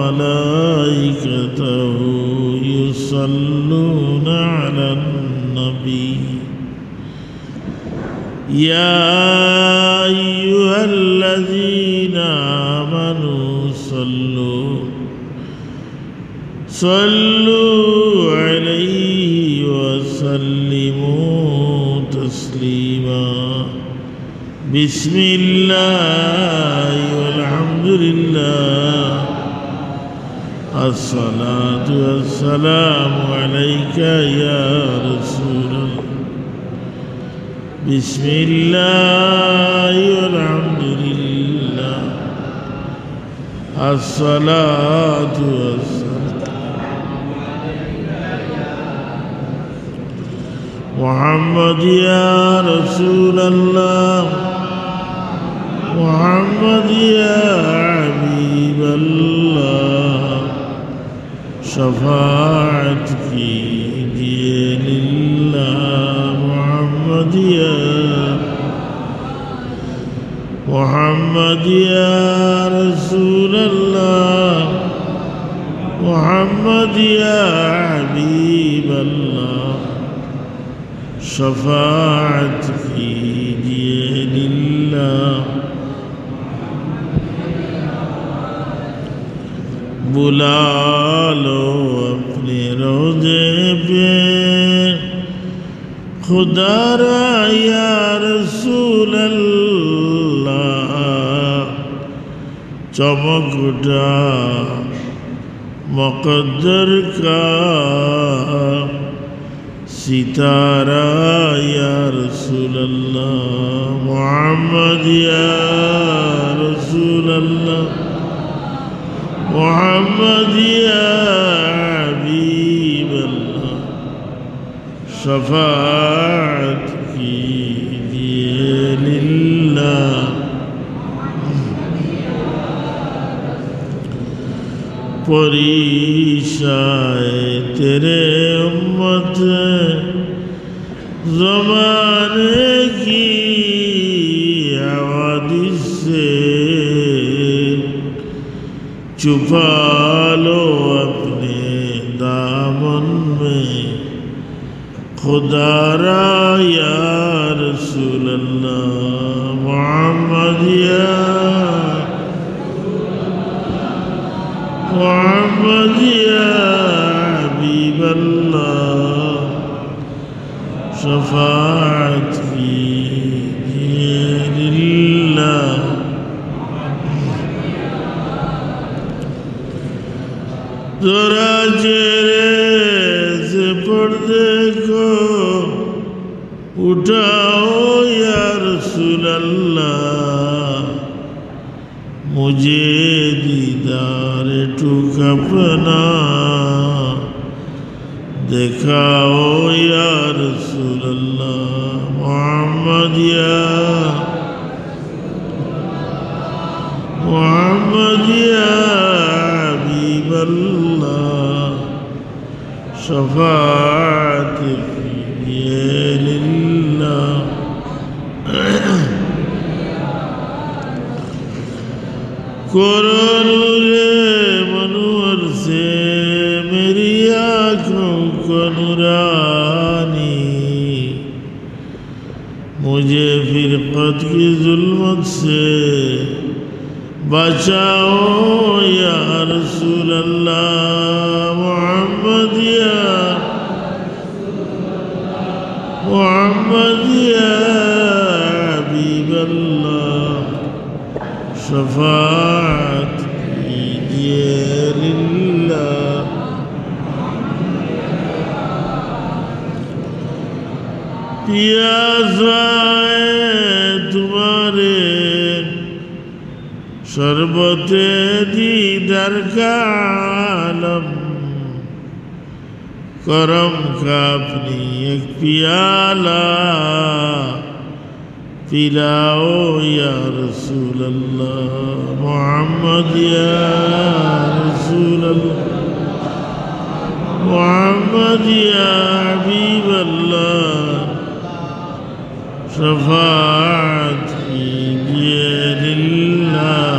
وملائكته يصلون على النبي يا أيها الذين آمنوا صلوا عليه وسلموا تسليما بسم الله والحمد لله الصلاة والسلام عليك يا رسول الله بسم الله والحمد لله الصلاة والسلام محمد يا رسول الله محمد يا حبيب الله شفاعتك دين الله محمد يا رسول الله محمد يا حبيب الله شفاعتك دين الله बुला लो अपने रोज़े पे खुदा रा या रसूल अल्लाह चमक उठा मुक़द्दर का सितारा या रसूल अल्लाह मोहम्मद या रसूल अल्लाह मोहम्मद या हबीब अल्लाह शफाअत कीजिए लिल्लाह परीशाए तेरे उम्मत ज़माने की हवादिस से छुपा लो अपने दामन में खुदा रा या रसूल अल्लाह मोहम्मद या हबीब अल्लाह शफाअत कीजिए लिल्लाह ज़रा चेहरे से पर्दे को उठाओ या रसूल अल्लाह मुझे दीदार टूक अपना दिखाओ या रसूल अल्लाह मोहम्मद या हबीब अल्लाह शफाअत कीजिए लिल्लाह कुरान-ए मनवर से मेरी आँखों को नूरानी मुझे फिरकत की जुल्मत से बचाओ या रसूल अल्लाह मोहम्मद या हबीब अल्लाह शफाअत कीजिए लिल्लाह प्यासा है तुम्हारे शरबते दीदार का आलम करम का अपनी एक प्याला पिलाओ या रसूल अल्लाह मोहम्मद या रसूल अल्लाह मोहम्मद या हबीब अल्लाह शफाअत कीजिए लिल्लाह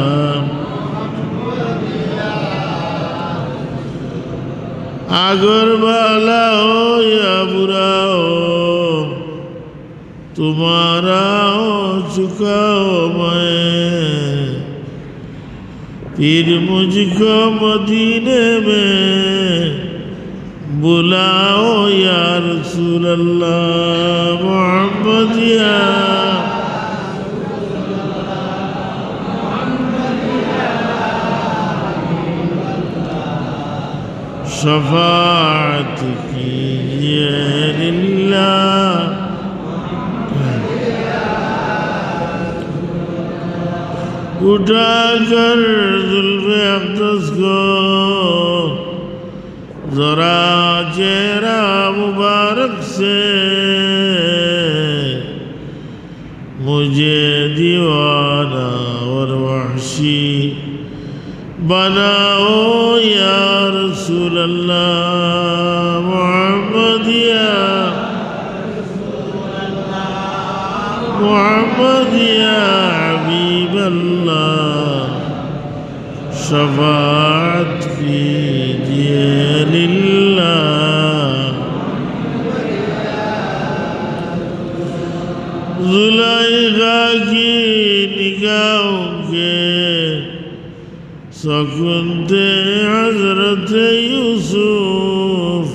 अगर वाला हो या बुरा हो, तुम्हारा हो चुका हो मैं, फिर मुझको मदीने में बुलाओ या रसूल अल्लाह मोहम्मद या शफाअत कीजिए लिल्लाह। उठाकर जुल्फ़े अक़दस को ज़रा चेहरा मुबारक से मुझे दीवाना और वहशी बनाओ या रसूल अल्लाह मोहम्मद या मोहम्मद या हबीब अल्लाह शफाअत कीजिए लिल्लाह। ज़ुलैखा की निगाहों के सकुनते हज़रत यूसुफ,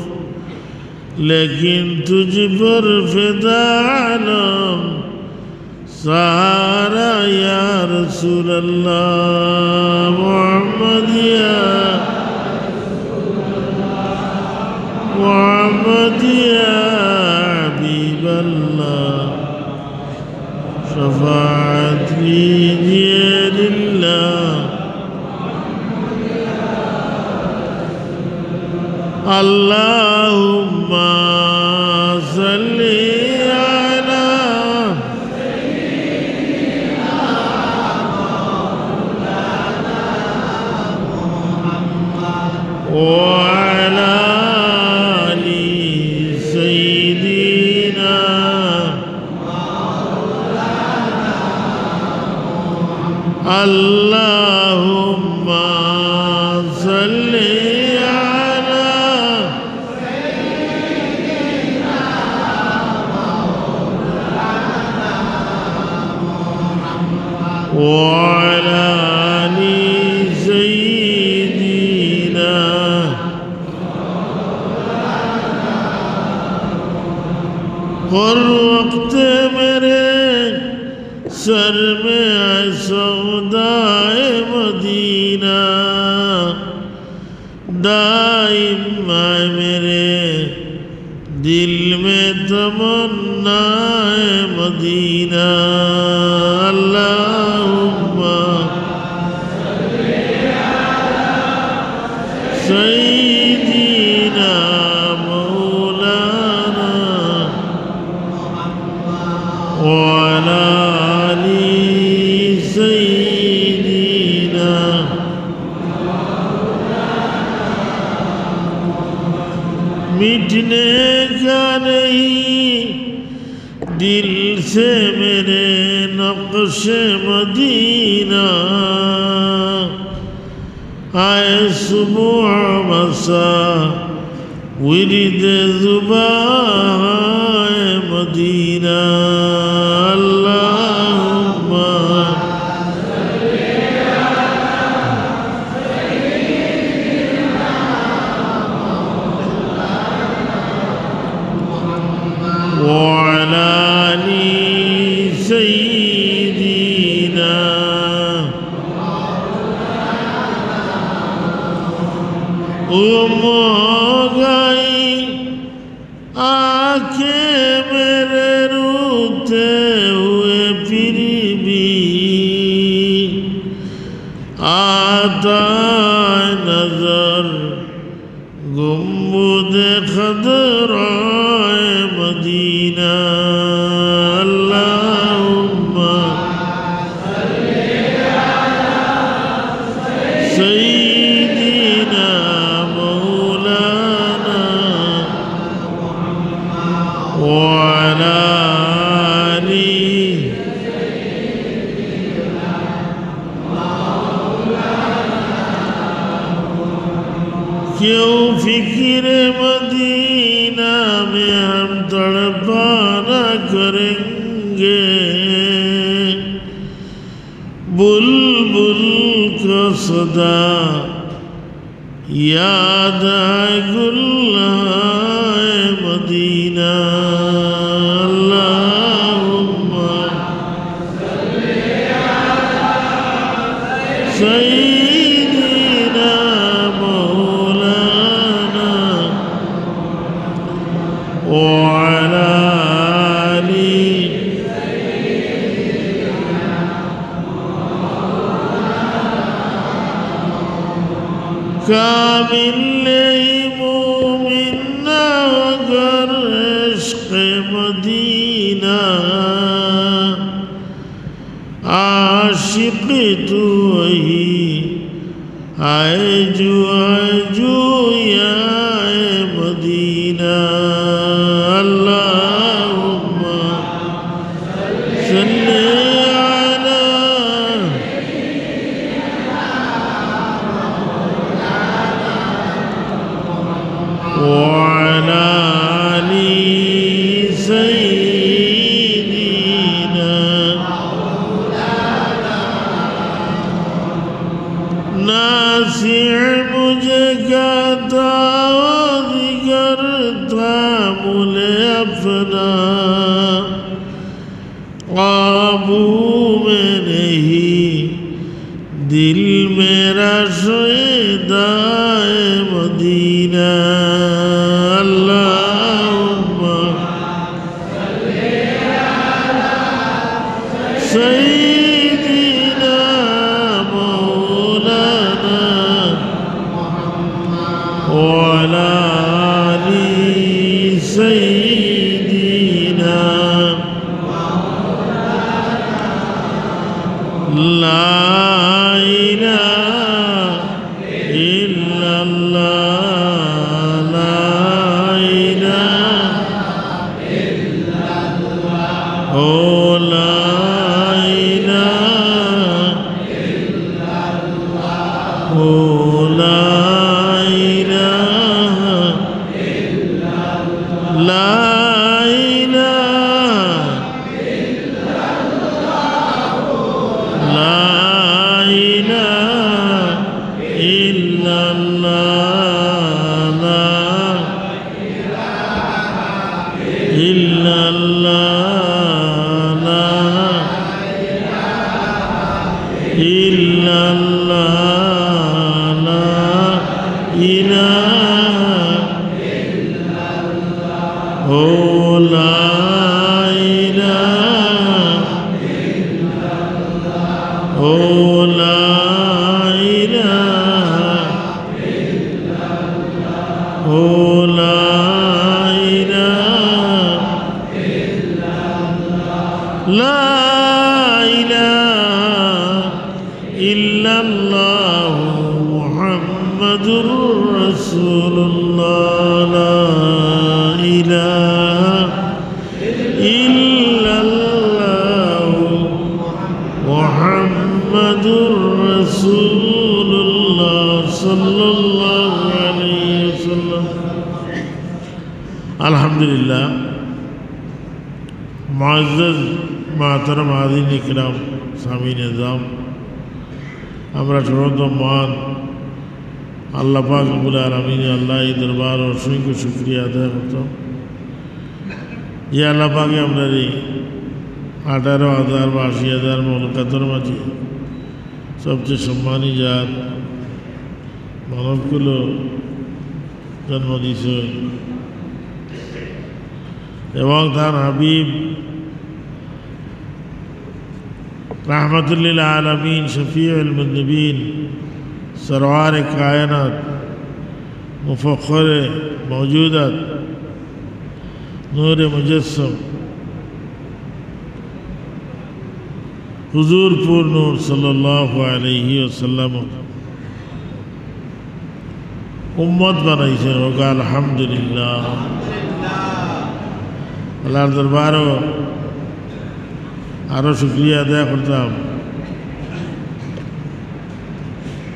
लेकिन तुझ पर फ़िदा आलम सहारा या रसूल अल्लाह मोहम्मद या मोहम्मद या हबीब अल्लाह शफाअत कीजिए लिल्लाह। अल्लाहुम्मा सल्ली अला व अला आलि सय्यिदिना अल्लाहुम्मा सल्ली वअला आलि सय्यिदिना। हर वक्त मेरे सर में है सौदाए मदीना, दाइम है मेरे दिल में तमन्नाए मदीना। अल्लाहुम्मा सय्यिदिना मौलाना व अला आलि सय्यिदिना। मिटने का नहीं दिल से मेरे नक्शे मदीना, आए सुबह मसा विरिद ज़ुबान मदीना। अल्लाहुम्मा वअला आलि सय्यिदिना। गुम हो गई आँखें मेरे रोते हुए फिर भी आता नजर गुम्बद खदरा मदीना। अल्लाहुम्मा सय्यिदिना मौलाना व अला आलि क्यों फिक्र मदीना में हम तड़पाना करेंगे, बुलबुल को सदा याद आए गुल्हाए मदीना। अल्लाहुम्मा सय्यिदना मौलाना व अला आली कामिल मोमिना अगर इश्क़ मदीना, आशिक़ तू वही आए जो याए मदीना। अल्लाहुम्मा सल्ली अला वअला आली सय्यिदना। नासिर मुझे कहता दिगर था मुले अपना, काबू में नहीं दिल मेरा शुदाए मदीना। अल्लाहुम्मा सय्यिदना मौलाना व अला आली सय्यिदना। ला इलाहा इल्लल्लाह, ला इलाहा ओ ला इलाहा ओ ला इलाहा ला अल्हम्दुलिल्लाह। मुअज़्ज़ज़ मोहतरम हाज़िरीन इकराम सामीन निज़ाम, আমরা চূড়ান্ত মান আল্লাহ পাক রব্বুল আলামিনের আল্লাহ দরবার অসংখ্য শুকরিয়া আদায় করতাম। আল্লাহ পাকে আপনার এই 18,000 বা 80,000 মৌলকাতর মাঝে সবচেয়ে সম্মানী জাত মানবগুলো জন্ম দিয়েছে এবং তার হাবিব रहमतुल्लिल आलमीन शफीउल मुज़निबीन सरवार कायनात मुफ़ख्खिर मौजूदात नूर मुजस्सम हुजूर पूर नूर सल्लल्लाहु अलैहि वसल्लम उम्मत बनाइছেন होगा अल्हम्दुलिल्लाह। अल्लाहर दरबारो आरो शुक्रिया अदा करताम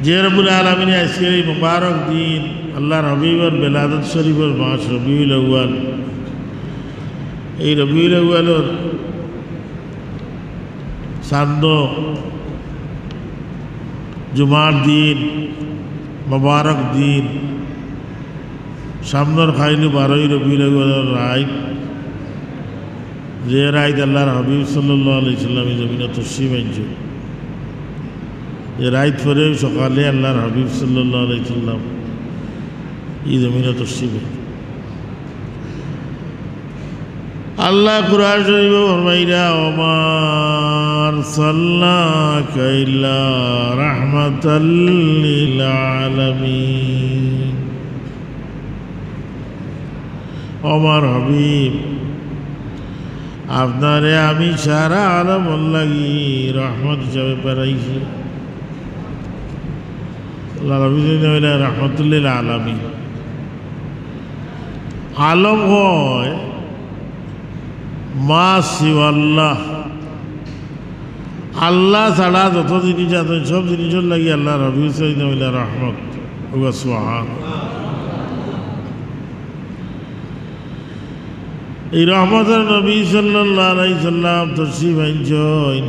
जे रब्बुल आलमीन आजकेर এই मुबारक दिन আল্লাহর হাবিবের বেলাদত শরীফের মাস রবিউল আউয়াল। এই রবিউল আউয়ালের চাঁদ জুমার দিন, মোবারক দিন, সামনের খাইলু 12 রবিউল আউয়ালের রাত, যে রাত আল্লাহর হাবিব সাল্লাল্লাহু আলাইহি সাল্লাম জমিনে তশরিফ আনছে। যে রাত পরে সকালে আল্লাহর হাবিব সাল্লাল্লাহু আলাইহি সাল্লাম এই জমিনে তশরিফ আনছে। আল্লাহ কুরআন শরীফে ফরমাইরা, ওমা আরসালনাকা ইল্লা রাহমাতাল লিল আলামিন। ওমর হাবিব, আপনারে আমি সারা আলম লাগি রহমত হিসাবে পাঠাইছি। আল্লাহ রাহমাতুল লিল আলামিন। আলম হয় মা সিওয়াল্লাহ, আল্লাহ ছাড়া যত জিনিস আছে সব জিনিসের লাগি আল্লাহ রবিউল রহমত। সুবহান। এই রহমতের নবী সাল্লাল্লাহু আলাইহি সাল্লাম তশরিফ আনছেন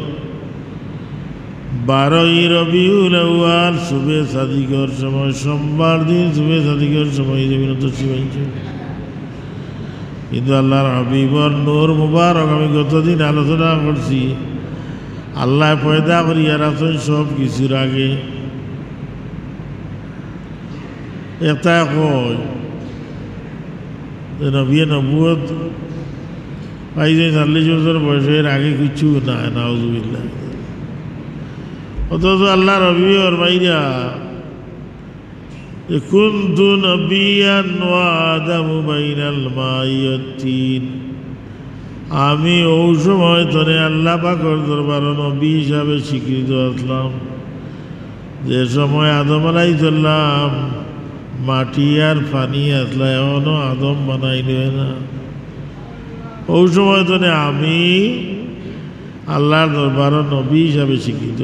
12 রবিউল আউয়াল সুবে সাদিকের সময়, সোমবার দিন সুবে সাদিকের সময় জমিনে তশরিফ আনছেন। কিন্তু আল্লাহর হাবিবর নূর মুবারক আমি গতদিন আলোচনা করছি, আল্লাহ পয়দা করিয়া রাখছেন সব কিছুর আগে। এটা কয় নবী নবুয়ত পাইছে 40 বছর বয়সের আগে কিছু না, নাউজুবিল্লাহ। অথচ আল্লাহর হাবিবর মাইরা কুনতু নবিয়ান ওয়া আদামু বাইনাল মাই ওয়াত তিন। আমি ওই সময় তোরে আল্লাহ পাকের দরবারে নবী হিসাবে স্বীকৃত আসলাম, যে সময় আদম আলাইহিস সালাম মাটি আর পানি আসলা, এখনো আদম বানাইল না। ওই সময় তোরে আমি আল্লাহর দরবারে নবী হিসাবে স্বীকৃত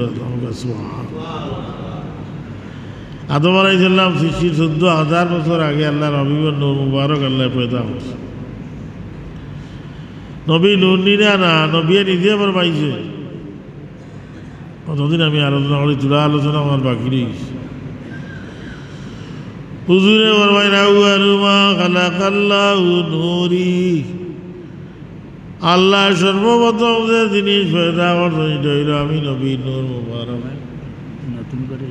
আসলাম। আদম আলাইহিস সালাম সৃষ্টির 14,000 বছর আগে আল্লাহর হাবিবের নূর মুবারক আল্লাহ পয়দা করছে। নবী নূর নিরা না, নবী নিজে আমার পাইছে। কতদিন আমি আলোচনা করি, তুলা আলোচনা আমার বাকি রয়েছে। হুজুরে ফরমাইন, আউয়ালু মা খালাকাল্লাহু নূরি। আল্লাহ সর্বপ্রথম যে জিনিস পয়দা করছেন এটা হইল আমি নবী নূর মুবারক। নতুন করে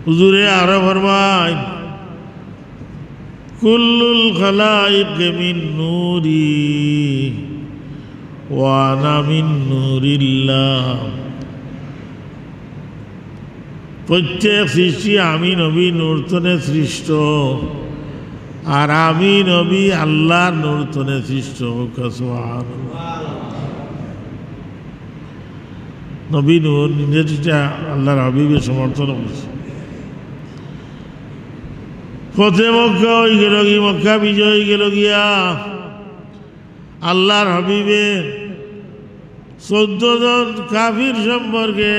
হুজুরে আরো ফরমাইন, কুল্লুল খালাইক মিন নূরি ওয়া আনা মিন নূরিল্লাহ। প্রত্যেক সৃষ্টি আমি নবী নূরতনে সৃষ্ট, আর আমি নবী আল্লাহর নূরতনে সৃষ্ট। নবী নূর নিজেটা আল্লাহর হাবিবের সমর্থন করছে। পথে মক্কা হয়ে গেল কি, মক্কা বিজয় হয়ে গেল গিয়া আল্লাহর হাবিবে 14 জন কাফির সম্পর্কে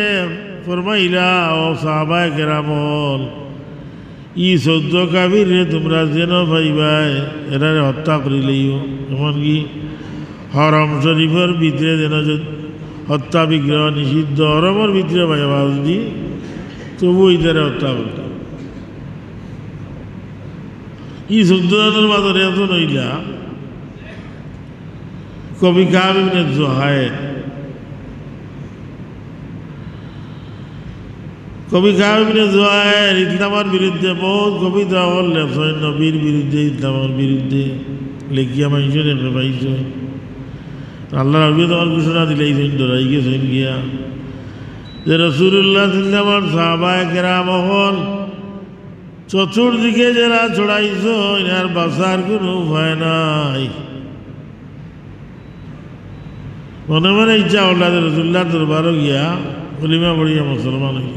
ফরমাইলা, ও সাহাবায়ে কেরামল, ই 14 কাফির রে তোমরা যেন পাইবাই এরা হত্যা করিলেও, এমনকি হরম শরীফের ভিতরে যেন হত্যা বিগ্রহ নিষিদ্ধ, হরমের ভিতরে পাইবা যদি তবু ইতারে হত্যা করত। ই 14 জনের মাঝে এত নইলা কবি কাব ইবনে জুহাইর, কবি কাব ইবনে জুহাইর ইসলামের বিরুদ্ধে বহুত কবিতা লেখছেন, নবীর বিরুদ্ধে, ইসলামের বিরুদ্ধে লেখিয়া মানুষের এনে পাইছে। আল্লাহ নবী তোমার ঘোষণা দিলেইছেন, ডরাই গেছেন গিয়া যে রাসূলুল্লাহ সাল্লাল্লাহু সাহাবায়ে কেরাম হল চতুর্দিকে যারা ছড়াইছ আর বাঁচার কোনো উপায় নাই। মনে মনে ইচ্ছা হল রাসূলুল্লাহ দরবারে গিয়া কলিমা পড়িয়া মুসলমান হইল।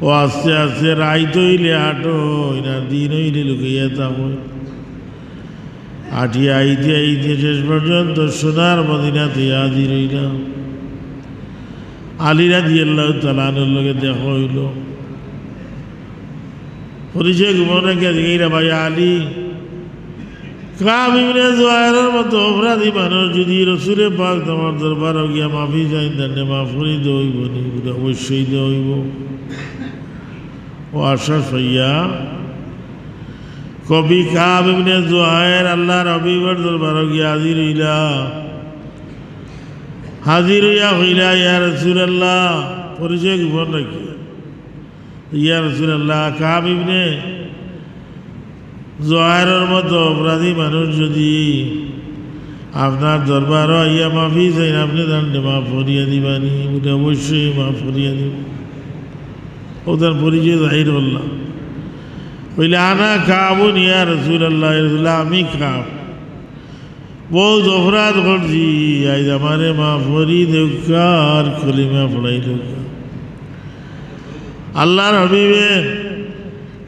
ও আস্তে আস্তে রাইত হইলে আটো আর দিন হইলে লুকাইয়া থাকো। আটিয়া আইতে আইতে শেষ পর্যন্ত সোনার মদিনাতে হাজির হইলাম। আলী রাদিয়াল্লাহু তাআলা আনহুর লগে দেখা হইল পরিচয় গোপন রাখিয়া জিজ্ঞাসা ভাই আলী কাব ইবনে জুহাইরের মতো অপরাধী মানুষ যদি রসুলে পাক তোমার দরবারে গিয়া মাফি চাই তাহলে মাফ করে দেওয়া হইব নি? অবশ্যই দেওয়া হইব। ও আশ্বাস হইয়া কবি কাব ইবনে জুহাইর আল্লাহর হাবিবের দরবারে গিয়া হাজির হইয়া হইলা ইয়া রাসূলুল্লাহ পরিচয় গোপন রাখিয়া ইয়া রাসূলুল্লাহ কাব ইবনে জুহাইরের মতো অপরাধী মানুষ যদি আপনার দরবার ইয়া মাফি চাই আপনি তাহলে মাফ করিয়া দিবানি? ওটা অবশ্যই মাফ করিয়া দিব। ওদের পরিচয় জাহির করলাম বললে আনা কাবুন ইয়া রাসূলুল্লাহ আমি কাব বহুত অপরাধ করছি আজ আমারে মাফ করি দেউকা আর কলিমা পড়াই দেউকা। আল্লাহর হাবিবে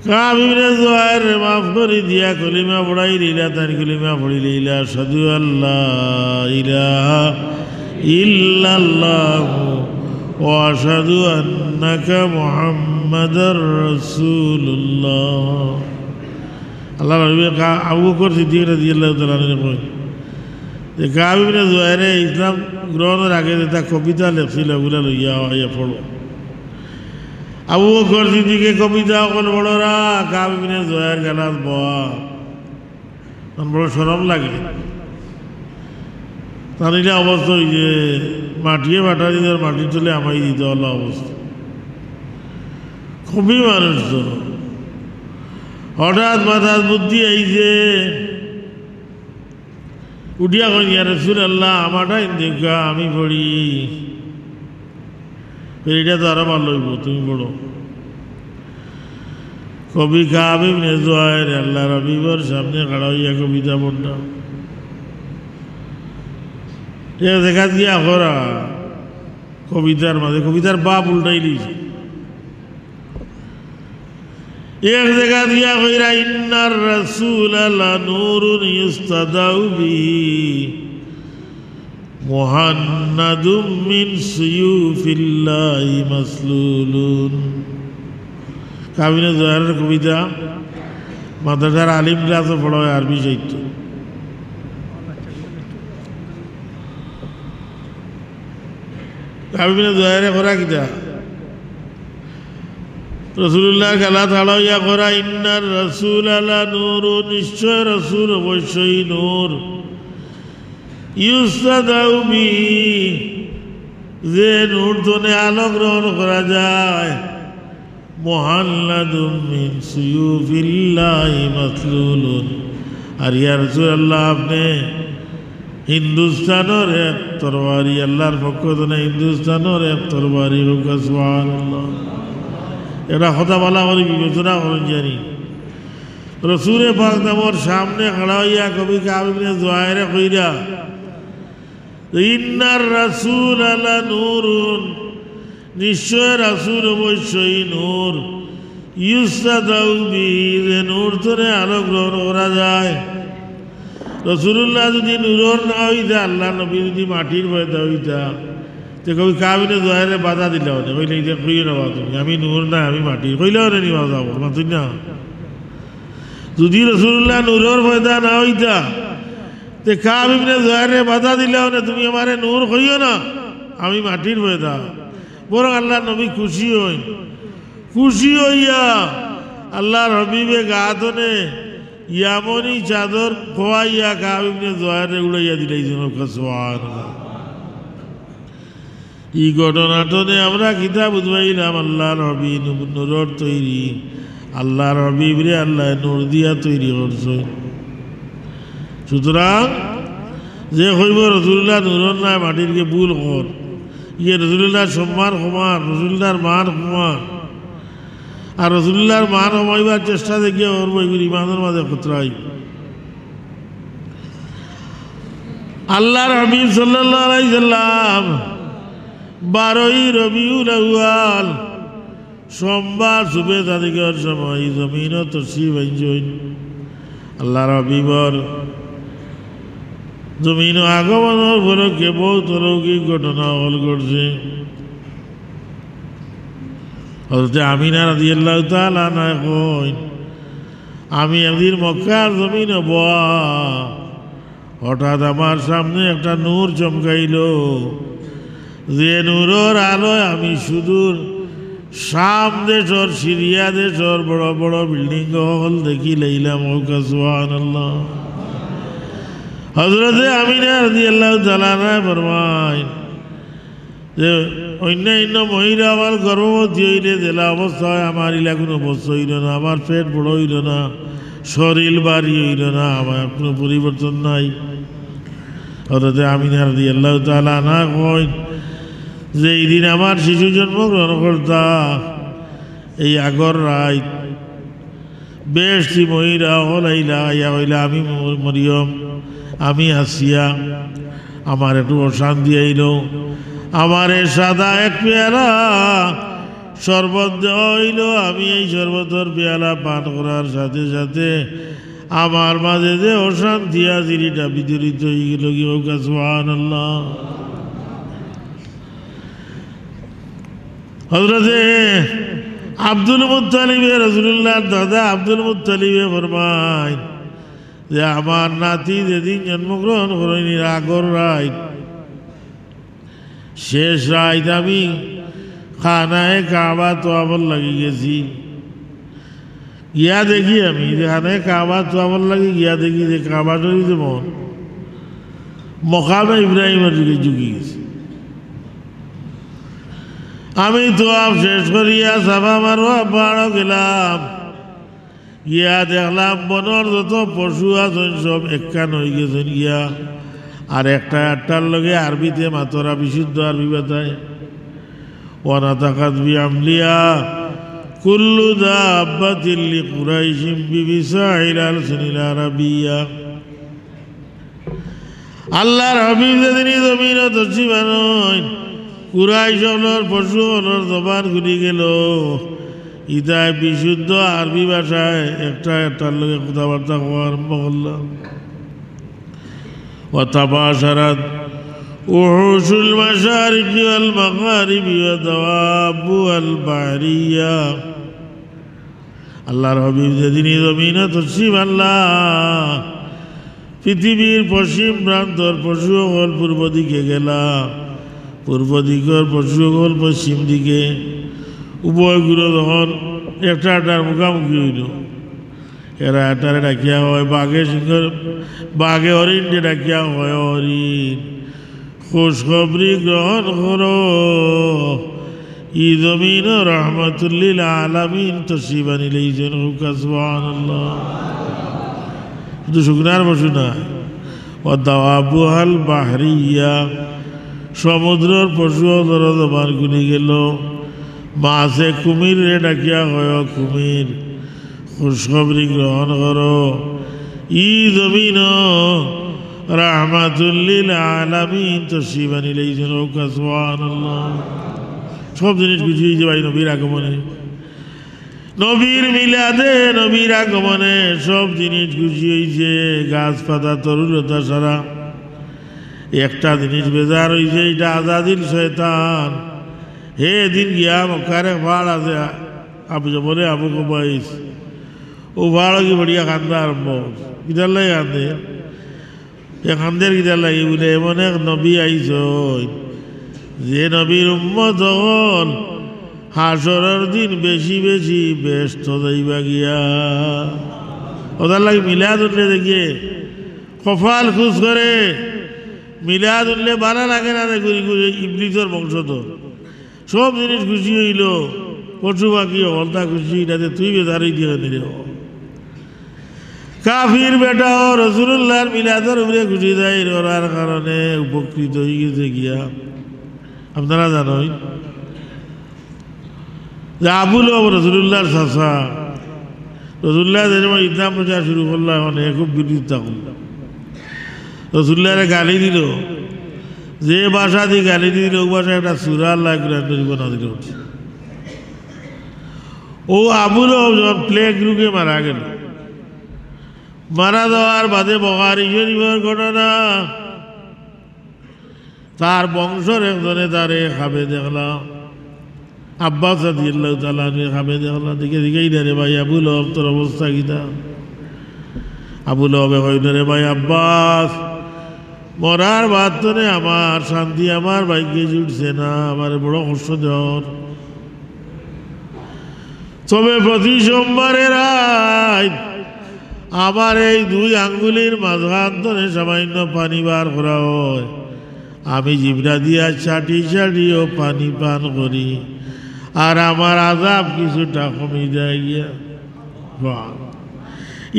কাব ইবনে জুহাইর মাফ করে দিয়া কলিমা পড়াই দিলা। তার কলিমা পড়ি লইলা আশহাদু আল্লাহ ইলাহা ইল্লাল্লাহ ওয়া আশহাদু আন্নাকা মুহাম্মাদার রাসূলুল্লাহ। আল্লাহর হাবিবে আবু বকর সিদ্দিক রাদিয়াল্লাহু তাআলা আনহু কয় যে কাব ইবনে জুহাইর ইসলাম গ্রহণের আগে যেটা কবিতা লেখছিল ওগুলা লইয়া আইয়া পড়ো। আবু বকর সিদ্দিকে কবিতা কোন বড়রা কাব ইবনে জুহাইর গালাত বয়া বড় শরম লাগে। তার এটা অবস্থা ওই যে মাটিয়ে বাটা দিতে মাটি তুলে আমাই দিতে হলো অবস্থা। খুবই মানুষ তো হঠাৎ মাথার বুদ্ধি আইছে উঠিয়া কই ইয়া রাসূলুল্লাহ আমারটা দেখা আমি পড়ি। এটা তো আরো ভালো হইব তুমি পড়ো। কবি কাব ইবনে জুহাইর আল্লাহর হাবিবের সামনে খাড়া হইয়া কবিতা পড়না দেখা দিয়া করা কবিতার মাঝে কবিতার বাপ উল্টাই দিয়েছে। এক জায়গা দিয়া কইরা ইন্নার রাসূল লানূরুন ইস্তাদাউ বিহি মুহান্নাদুম মিন সুয়ুফিল্লাহি মাসলুলুন। কাব ইবনে জুহাইরের কবিতা মাদ্রাসার আলিম ক্লাসে পড়া হয় আরবি সাহিত্য। কাব ইবনে জুহাইরে করা কিতা রাসূলুল্লাহ গালা থাড়া হইয়া করা ইন্নার রাসূল লানূরুন নিশ্চয় রাসূল অবশ্যই নূর ইউস্তাদাউ বিহি যে নূর তোনে আলো গ্রহণ করা যায় মুহান্নাদুম মিন সুয়ুফিল্লাহি মাসলুলুন। আর ইয়া রাসূলুল্লাহ আপনি হিন্দুস্তানের এক তরবারি আল্লাহর পক্ষ থেকে হিন্দুস্তানের এক তরবারি রুকা সুবহানাল্লাহ। এটা কথা বলা করে বিবেচনা করেন জানি রসুলে পাক নামর সামনে খাড়া হইয়া কবি কাব ইবনে জুহাইরে কইরা ইন্নার রাসূল লানূরুন নিশ্চয় রাসূল অবশ্যই নূর ইউস্তাদাউ বিহি যে নূর তোরে আলো গ্রহণ করা যায়। রাসূলুল্লাহ যদি নূরের না হইতা আল্লাহ নবী যদি মাটির পয়দা হইতা তো কবি কাব ইবনে জুহাইরে বাধা দিলে হতে কইলে এটা কইও না তুমি আমি নূর না আমি মাটির কইলেও না নিবা যাব মাতুই না। যদি রাসূলুল্লাহ নূরের পয়দা না হইতা তো কাব ইবনে জুহাইরে বাধা দিলেও না তুমি আমারে নূর কইও না আমি মাটির পয়দা। বরং আল্লাহ নবী খুশি হইয়া আল্লাহর হাবিবে গাতনে ইয়ামনি চাদর খোয়াইয়া কাব ইবনে জুহাইরে উড়াইয়া দিলাইছেন সুবহানাল্লাহ। এই ঘটনাটনে আমরা কিতাব বুঝবাইলাম আল্লাহর হাবিব নূরের তৈরি আল্লাহর হাবিবরে আল্লাহ নূর দিয়া তৈরি করছে। সুতরাং যে হইব রাসূলুল্লাহ নূরের নাই মাটিরকে ভুল কর ইয়ে রাসূলুল্লাহ সম্মান সমান রাসূলুল্লাহর মান সমান আর রাসূলুল্লাহর মান কমাইবার চেষ্টা দেখিয়া ওর বইগুলি ইমানের মাঝে খতরাই। আল্লাহর হাবিব সাল্লাল্লাহু আলাইহি সাল্লাম 12ই রবিউল আউয়াল সোমবার সুবে তারিখের সময় জমিন তশরিফ আনছেন। আল্লাহর হাবিবর জমিন আগমনের উপলক্ষে বহুত অলৌকিক ঘটনা হল করছে। হযরত আমিনা রাদিয়াল্লাহু তাআলা আনহা কইন আমি একদিন মক্কার জমিনে বয়া হঠাৎ আমার সামনে একটা নূর চমকাইল যে নূরের আলোয় আমি সুদূর শাম দেশর সিরিয়া দেশর বড় বড় বিল্ডিং হল দেখি লইলাম। সুবহানাল্লাহ। হযরতে আমিনা রাদিয়াল্লাহু তাআলা আনহা ফরমায় যে অন্যান্য মহিলা আমার গর্ভবতী হইলে জেলা অবস্থায় আমার ইলা কোনো বস্ত হইল না, আমার পেট বড় হইল না, শরীর বাড়ি হইল না, আমার কোনো পরিবর্তন নাই। হযরতে আমিনা রাদিয়াল্লাহু তাআলা আনহা কইন যে এই দিন আমার শিশু জন্মগ্রহণ করতা এই আগর রাত বেশি মহিলা হলাইলা ইয়া হইলা আমি মরিয়ম, আমি আসিয়া, আমার একটু অশান্তি আইল, আমার সাদা এক পেয়ালা শরবত দেওয়া হইল, আমি এই শরবতের পেয়ালা পান করার সাথে সাথে আমার মাঝে যে অশান্তি আছিল এটা বিতরিত হয়ে গেল। কি সুবহানাল্লাহ। হযরতে আব্দুল মুত্তালিবে রাসূলুল্লাহর দাদা আব্দুল মুত্তালিবে ফরমায় যে আমার নাতি যেদিন জন্মগ্রহণ করেনি আগর রাত শেষ রাত আমি খানায় কাবা তোয়াবর লাগি গেছি, গিয়া দেখি আমি যে খানায় কাবা তোয়াবর লাগি গিয়া দেখি যে কাবাটারই যেমন মকামে ইব্রাহিমের দিকে ঝুঁকি গেছি। আমি তোয়াব শেষ করিয়া সাফা মারোয়া পাহাড় গেলাম, গিয়া দেখলাম বনর যত পশু আছেন সব একখান হয়ে গেছেন গিয়া, আর একটার লগে আরবিতে মাতরা বিশুদ্ধ আরবি বাতায় ওয়ানাতাকাত বিআমলিয়া কুল্লু দাব্বাতিন লিকুরাইশিম বিবিসাইল আলসিনিল আরাবিয়া। আল্লাহর হাবিব যেদিন জমিনে তসিবা নয় কুরাইশ হলর পশু হলর জবান ঘুরি গেল, ইতায় বিশুদ্ধ আরবি ভাষায় একটার লগে কথাবার্তা হওয়া আরম্ভ করলাম। وتباشرت وحوش المشارق والمغارب ودواب البحرية। আল্লাহর হাবিব যেদিন জমিনে তসিব আল্লাহ পৃথিবীর পশ্চিম প্রান্তর পশু হল পূর্ব দিকে গেলা, পূর্ব দিকের পশু হল পশ্চিম দিকে, উভয়গুলো যখন একটার মুখামুখি হইল এরা এটারে ডাকিয়া হয় বাঘে সিংহের বাঘে হরিণ ডাকিয়া হয় হরিণ খুশখবরি গ্রহণ করো ই জমিন রহমতুল্লিল আলামিন তসিবানি লইছেন। সুবহানাল্লাহ। শুধু শুকনার পশু না, ও দাওয়াবুহাল বাহরিয়া সমুদ্রের পশু জবান গুলি গেল, মাছে কুমির রে ডাকিয়া হয় কুমির খুশখবরি গ্রহণ করো ই জমিন রাহমাতুল্লিল আলামিন তসিবানি লইছেন। সুবহানাল্লাহ। সব জিনিস বুঝিয়ে যে ভাই নবীর আগমনে, নবীর মিলাদে, নবীর আগমনে সব জিনিস খুশি হয়েছে। গাছপাতা তরুলতা সারা একটা জিনিস বেজার হয়েছে, এটা আজাদিল শয়তান। হে দিন গিয়া মক্কারে পাহাড় আছে আবু বলে আবু কুবাইস, ও পাহাড় কি বড়িয়া কান্দা আরম্ভ কিতার লাগে কান্দে, এ কান্দের কিতার লাগে বলে এমন এক নবী আইস যে নবীর উম্মত হল হাসরের দিন বেশি বেশি ব্যস্ত যাইবা গিয়া। ওদের লাগে মিলাদ উঠলে দেখিয়ে কপাল খুশ করে, মিলাদ উঠলে ভালো লাগে না ঘুরি ঘুরি ইবলিসের বংশ তো সব জিনিস খুশি হইল, পশু পাখি হলতা খুশি, এটাতে তুই বেদারই দিয়ে নিলে কাফির বেটা ও রাসূলুল্লাহর মিলাদের উপরে খুশি যায় করার কারণে উপকৃত হয়ে গেছে গিয়া। আপনারা জানেন যে আবুল রাসূলুল্লাহর চাচা, রাসূলুল্লাহ যেমন ইসলাম প্রচার শুরু করলো এখন খুব বিরোধিতা করল, রাসূলুল্লাহরে গালি দিল, যে ভাষা দিয়ে গালি দিল ও ভাষা একটা সূরা আল্লাহ কুরআন শরীফে নাযিল হচ্ছে। ও আবুল যখন প্লেগ রোগে মারা গেল, মারা যাওয়ার বাদে বুখারী শরীফের ঘটনা, তার বংশের একজনে তারে খাবে দেখলাম, আব্বাস রাদিয়াল্লাহু তাআলা খাবে দেখলা দিকে দিকেই রে ভাই আবু লহব তোর অবস্থা কিটা আবু লহবে কইল রে ভাই আব্বাস মরার বাদ তোরে আমার শান্তি আমার ভাগ্যে জুটছে না আমার বড় কষ্ট দেওয়ার তবে প্রতি সোমবারে রাত আমার এই 2 আঙ্গুলির মাঝখান ধরে সামান্য পানি বার করা হয় আমি জিভরা দিয়া চাটি চাটিও পানি পান করি আর আমার আযাব কিছুটা কমে যায় গিয়া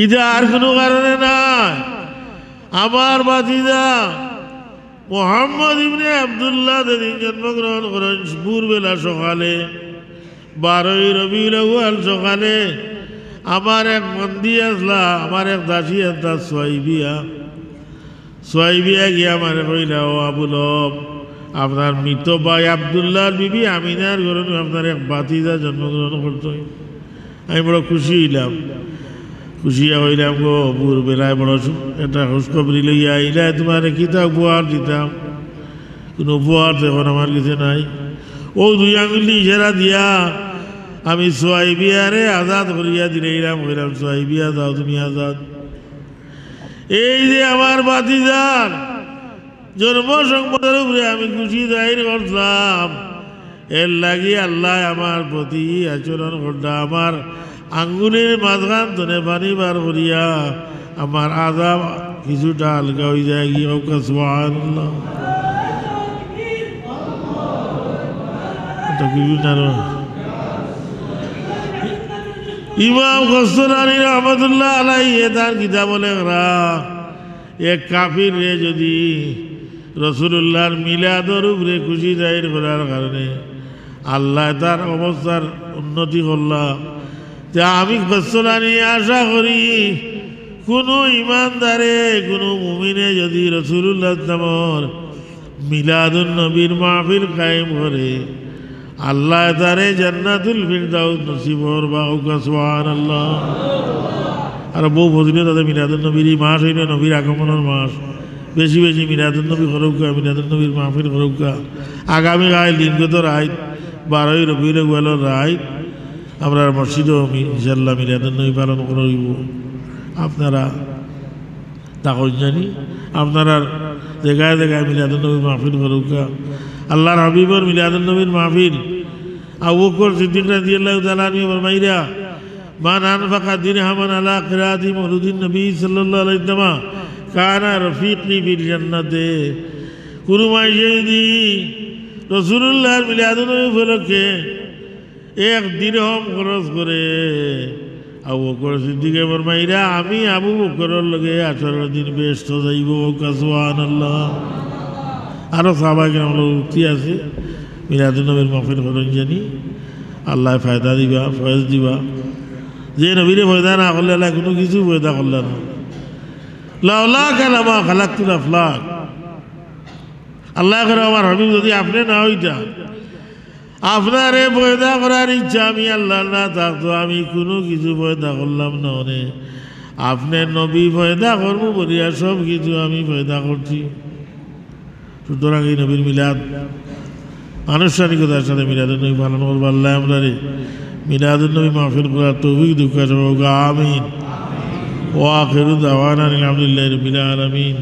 এটা আর কোনো কারণে নাই আমার ভাতিজা মুহাম্মদ ইবনে আব্দুল্লাহ যেদিন জন্মগ্রহণ করেন ভোরবেলা সকালে 12 রবিউল আউয়াল সকালে আমার এক বন্দি আসলা আমার এক দাসী আসলা সোয়াইবিয়া গিয়া আমার কইলা ও আবু লহব আপনার মৃত ভাই আব্দুল্লাহর বিবি আমিনার ঘরে আপনার এক ভাতিজা জন্মগ্রহণ করত আমি বড় খুশি হইলাম গো ভোরবেলায় বড় একটা খুশখবরি লইয়া আইলা তোমার কিতা উপহার দিতাম কোনো উপহার এখন আমার কাছে নাই ও 2 আঙুলি ইশারা দিয়া আমি সোয়াইবিয়ারে আজাদ করিয়া দিলাম কইলাম সোয়াইবিয়া যাও তুমি আজাদ এই যে আমার ভাতিজার জন্ম সংবাদের উপরে আমি খুশি জাহির করলাম এর লাগি আল্লাহ আমার প্রতি আচরণ করলাম আমার আঙ্গুলের মাঝখান ধরে পানি বার করিয়া আমার আযাব কিছুটা হালকা হয়ে যায় গিয়ে সুবহানাল্লাহ ইমাম গসরানী রহমতুল্লাহ আলাইহি তার কিতাব লেখরা এক কাফির রে যদি রাসূলুল্লাহর মিলাদের উপরে খুশি জাহির করার কারণে আল্লাহ তার অবস্থার উন্নতি করলা তা আমি গসরানী আশা করি কোনো ইমানদারে কোনো মুমিনে যদি রাসূলুল্লাহ নামের মিলাদুন নবীর মাহফিল কায়েম করে আল্লাহ তারে জান্নাতুল ফিরদাউস নসিব করবা সুবহানাল্লাহ আর বহু ফজিলত আছে মিলাদুন নবীর মাস হইল নবীর আগমনের মাস বেশি বেশি মিলাদুন নবী করুকা মিলাদুন নবীর মাহফিল করুকা আগামী গায়ে দিনগত রাত 12 রবিউল আউয়ালের রাত আমরা মসজিদও ইনশাআল্লাহ মিলাদুন নবী পালন করব আপনারা তখন জানি আপনারা জায়গায় জায়গায় মিলাদুন নবীর মাহফিল করুকা আল্লাহর হাবিবের মিলাদুন নবীর মাহফিল আবু বকর সিদ্দিক রাদিয়াল্লাহু তাআলা আনহু ফরমাইরা মান আনফাকা দিরহামান আলা কিরাতি মওলুদিন নবী সাল্লাল্লাহু আলাইহি ওয়াসাল্লাম কানা রফিকি ফিল জান্নাতে কুরমাই যদি রাসূলুল্লাহর মিলাদুন নবী উপলক্ষে 1 দিরহাম খরচ করে আবু বকর সিদ্দিকে ফরমাইরা আমি আবু বকরের লগে 18 দিন বেহেশত যাইব সুবহানাল্লাহ আরও সাহাবায়ে কেরাম উক্তি আছে মিলাদুন নবীর মাহফিল করেন জানি আল্লাহ ফায়দা দিবা ফয়েজ দিবা যে নবীরে ফয়দা না করলে আল্লাহ কোনো কিছু ফয়দা করলে না লাউলা কালামা খালাকতুল আফলাক আল্লাহ করে আমার হাবিব যদি আপনি না হইতা আপনারে ফয়দা করার ইচ্ছা আমি আল্লাহ না থাকতো আমি কোনো কিছু ফয়দা করলাম না অনে আপনার নবী ফয়দা করবো বলিয়া সব কিছু আমি ফয়দা করছি সুতরাং এই নবীর মিলাদ আনুষ্ঠানিকতার সাথে মিলাদুন নবী পালন করবো আল্লাহ আমরা মিলাদুন নবী মাহফিল করার তৌফিক দুঃখা সর্বগা আমিন ওয়া আখিরু দাওয়ানা আলহামদুলিল্লাহি রাব্বিল আলামিন।